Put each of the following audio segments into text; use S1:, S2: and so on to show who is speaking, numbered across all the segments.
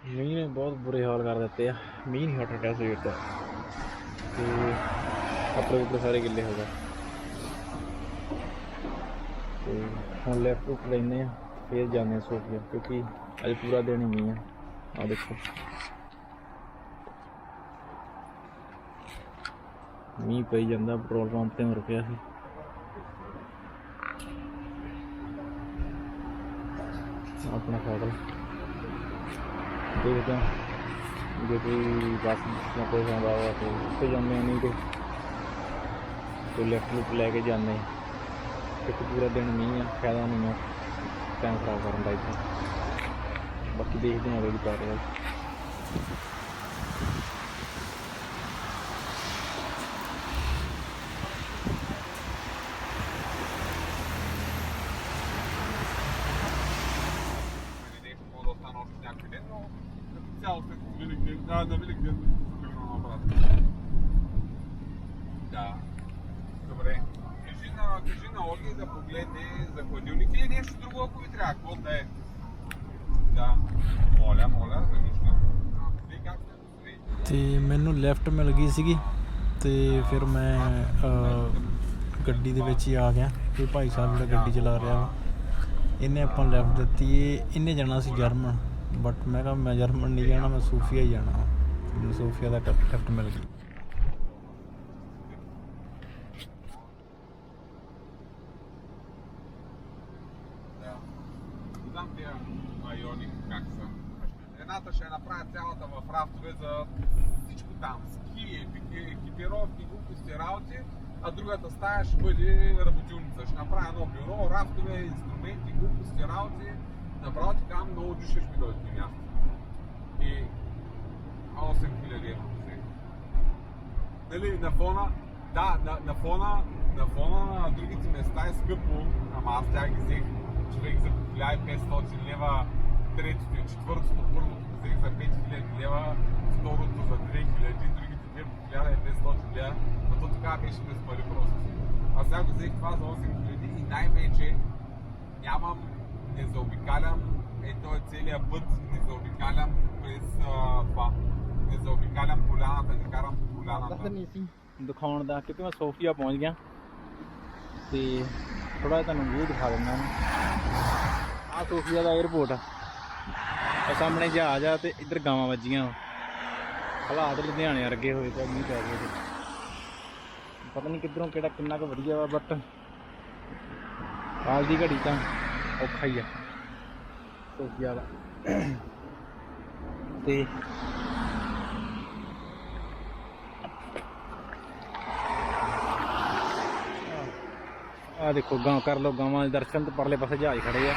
S1: ਮੀਂਹ ਨੇ ਬਹੁਤ ਬੁਰੇ ਹਾਲ ਕਰ ਦਿੱਤੇ ਆ। ਮੀਂਹ ਨਹੀਂ ਹਟ ਰਿਹਾ ਸਵੇਰ ਤੋਂ ਤੇ ਕੱਪੜੇ ਕੁੱਪੜੇ ਸਾਰੇ ਗਿੱਲੇ ਹੋ ਗਏ। ਤੇ ਹੁਣ ਲੈਫਟ ਰੁਕ ਲੈਂਦੇ ਆ, ਫਿਰ ਜਾਂਦੇ ਆ ਸੋਫੀਆ, ਕਿਉਂਕਿ ਅੱਜ ਪੂਰਾ ਦਿਨ ਹੀ ਮੀਂਹ ਆ। ਦੇਖੋ ਮੀਂਹ ਪਈ ਜਾਂਦਾ। ਪੈਟਰੋਲ ਪੰਪ ਤੇ ਮੈਂ ਰੁਕਿਆ ਸੀ। ਆਪਣਾ ਸਾਈਕਲ ਦੇਖਦਾ ਜੇ ਕੋਈ ਬੱਸ ਜਾਂ ਕੋਈ ਆਉਂਦਾ ਵਾ ਤਾਂ ਉੱਥੇ ਜਾਂਦੇ, ਨਹੀਂ ਕੋਈ ਲੈਫਟ ਲੁਫਟ ਲੈ ਕੇ ਜਾਂਦੇ। ਕਿਉਂਕਿ ਪੂਰਾ ਦਿਨ ਮੀਂਹ ਆ, ਫਾਇਦਾ ਨਹੀਂ ਆ ਟਾਈਮ ਖਰਾਬ ਕਰਨ ਦਾ ਇੱਥੇ। ਬਾਕੀ ਦੇਖਦੇ ਹਾਂ ਅਗਲੀ ਕਰ ਰਿਹਾ।
S2: Кажи на Оги да погледне за хладилника или нещо друго, ако ви трябва. Какво да е? Да. Моля, за нищо. Вие как сте дошли?
S1: ਤੇ ਮੈਨੂੰ ਲੈਫਟ ਮਿਲ ਗਈ ਸੀਗੀ ਤੇ ਫਿਰ ਮੈਂ ਗੱਡੀ ਦੇ ਵਿੱਚ ਹੀ ਆ ਗਿਆ। ਕੋਈ ਭਾਈ ਸਾਹਿਬ ਜਿਹੜਾ ਗੱਡੀ ਚਲਾ ਰਿਹਾ ਵਾ, ਇਹਨੇ ਆਪਾਂ ਲੈਫਟ ਦਿੱਤੀ। ਇਹਨੇ ਜਾਣਾ ਸੀ ਜਰਮਨ, ਬਟ ਮੈਂ ਕਿਹਾ ਮੈਂ ਜਰਮਨ ਨਹੀਂ ਜਾਣਾ, ਮੈਂ ਸੋਫੀਆ ਹੀ ਜਾਣਾ। ਮੈਨੂੰ ਸੋਫੀਆ ਦਾ ਲੈਫਟ ਮਿਲ ਗਈ।
S2: Знам тия майони как са. Едната ще направи цялата в рафтове за всичко там. Ски, екипировки, глупости, работи, а другата стая ще бъде работилница. Ще направи едно бюро, рафтове, инструменти, глупости, работи. Направо ти казвам, много души ще ми дойдат на място. И 8000 евро. Нали, на фона, да, на фона на другите места е скъпо, ама аз тях ги взех. Човек за 1500 лева, третото и четвъртото, първото взех за 5000 лева, второто за 2000, другите две по 1500 лева, но то тогава беше без пари просто. А сега го взех това за 8000 и най-вече не заобикалям този целият път, не заобикалям през това, не заобикалям поляната, не карам по поляната.
S1: ਨਹੀਂ ਸੀ ਦਿਖਾਉਣ ਦਾ, ਕਿਉਂਕਿ ਮੈਂ ਸੋਫੀਆ ਪਹੁੰਚ ਗਿਆ ਤੇ ਥੋੜਾ ਜਿਹਾ ਤੁਹਾਨੂੰ ਵੀਊ ਦਿਖਾ ਦਿੰਦਾ। ਆਹ ਸੋਫੀਆ ਦਾ 에ਅਰਪੋਰਟ ਆ, ਸਾਹਮਣੇ ਜਹਾਜ਼ ਆ ਤੇ ਇੱਧਰ ਗਾਵਾਂ ਵੱਜੀਆਂ। ਹਾਲਾਤ ਲੁਧਿਆਣੇ ਵਰਗੇ ਹੋਏ ਤਾਂ ਮੀਂਹ ਪੈ ਗਏ। ਪਤਾ ਨਹੀਂ ਕਿੱਧਰੋਂ ਕਿਹੜਾ ਕਿੰਨਾ ਕੁ ਵਧੀਆ ਵਾ, ਬਟ ਹਾਲ ਦੀ ਘੜੀ ਤਾਂ ਔਖਾ ਹੀ ਆ ਸੋਫੀਆ ਦਾ। ਤੇ ਆ ਦੇਖੋ ਗਾਂ ਕਰ ਲਓ, ਗਾਵਾਂ ਦੇ ਦਰਸ਼ਨ। ਤੇ ਪਰਲੇ ਪਾਸੇ ਜਹਾਜ਼ ਖੜੇ ਆ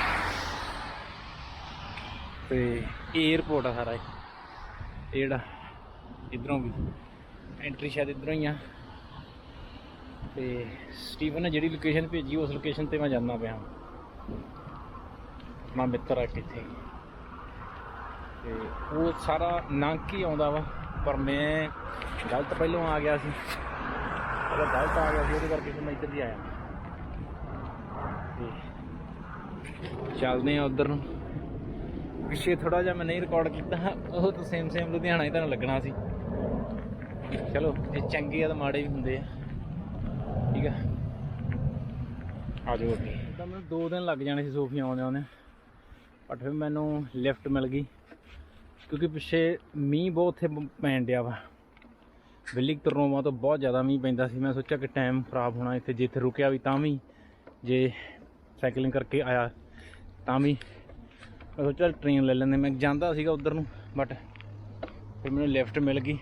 S1: ਤੇ 에ਅਰਪੋਰਟ ਆ ਸਾਰਾ ਇਹ ਜਿਹੜਾ ਇੱਧਰੋਂ ਵੀ ਐਂਟਰੀ ਸ਼ਾਇਦ ਇੱਧਰੋਂ ਹੀ ਆ। ਤੇ ਸਟੀਵਨ ਨੇ ਜਿਹੜੀ ਲੋਕੇਸ਼ਨ ਭੇਜੀ ਉਸ ਲੋਕੇਸ਼ਨ ਤੇ ਮੈਂ ਜਾਂਦਾ ਪਿਆ। ਆਪਣਾ ਮਿੱਤਰ ਆ ਕਿੱਥੇ, ਤੇ ਉਹ ਸਾਰਾ ਲੰਘ ਕੇ ਆਉਂਦਾ ਵਾ, ਪਰ ਮੈਂ ਗਲਤ ਪਹਿਲੋਂ ਆ ਗਿਆ ਸੀ। ਗਲਤ ਆ ਗਿਆ ਸੀ, ਉਹਦੇ ਕਰਕੇ ਫਿਰ ਮੈਂ ਇੱਧਰ ਦੀ ਆਇਆ। ਚੱਲਦੇ ਆ ਉੱਧਰ ਨੂੰ। ਪਿੱਛੇ ਥੋੜਾ ਜਿਹਾ ਮੈਂ ਨਹੀਂ ਰਿਕਾਰਡ ਕੀਤਾ, ਉਹ ਤਾਂ ਸੇਮ ਲੁਧਿਆਣਾ ਹੀ ਤੁਹਾਨੂੰ ਲੱਗਣਾ ਸੀ। ਚਲੋ ਜੇ ਚੰਗੇ ਆ ਤਾਂ ਮਾੜੇ ਵੀ ਹੁੰਦੇ ਆ, ਠੀਕ ਆ। ਆ ਜਾਓ ਅੱਗੇ। ਤਾਂ ਮੈਨੂੰ 2 ਦਿਨ ਲੱਗ ਜਾਣੇ ਸੀ ਸੋਫੀਆ ਆਉਂਦੇ, ਬਟ ਫਿਰ ਮੈਨੂੰ ਲਿਫਟ ਮਿਲ ਗਈ ਕਿਉਂਕਿ ਪਿੱਛੇ ਮੀਂਹ ਬਹੁਤ ਉੱਥੇ ਪੈਣ ਡਿਆ ਵਾ। ਬਿੱਲੀ ਤਰਨੋਵਾ ਤੋਂ ਬਹੁਤ ਜ਼ਿਆਦਾ ਮੀਂਹ ਪੈਂਦਾ ਸੀ। ਮੈਂ ਸੋਚਿਆ ਕਿ ਟਾਈਮ ਖਰਾਬ ਹੋਣਾ ਇੱਥੇ, ਜੇ ਇੱਥੇ ਰੁਕਿਆ ਵੀ ਤਾਂ ਵੀ, ਜੇ ਸਾਈਕਲਿੰਗ ਕਰਕੇ ਆਇਆ ਤਾਂ ਵੀ। ਮੈਂ ਸੋਚਿਆ ਟ੍ਰੇਨ ਲੈ ਲੈਂਦੇ। ਮੈਂ ਜਾਂਦਾ ਸੀਗਾ ਉੱਧਰ ਨੂੰ, ਬਟ ਫਿਰ ਮੈਨੂੰ ਲਿਫਟ ਮਿਲ ਗਈ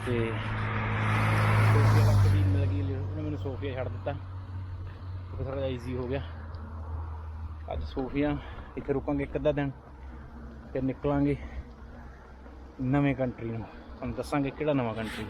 S1: ਤੇ ਸੋਫੀਆ ਤੱਕ ਵੀ ਮਿਲ ਗਈ। ਉਹਨੇ ਮੈਨੂੰ ਸੋਫੀਆ ਛੱਡ ਦਿੱਤਾ, ਥੋੜ੍ਹਾ ਜਿਹਾ ਈਜ਼ੀ ਹੋ ਗਿਆ। ਅੱਜ ਸੋਫੀਆ ਇੱਥੇ ਰੁਕਾਂਗੇ 1 ਅੱਧਾ ਦਿਨ, ਫਿਰ ਨਿਕਲਾਂਗੇ ਨਵੇਂ ਕੰਟਰੀ ਨੂੰ। ਤੁਹਾਨੂੰ ਦੱਸਾਂਗੇ ਕਿਹੜਾ ਨਵਾਂ ਕੰਟਰੀ।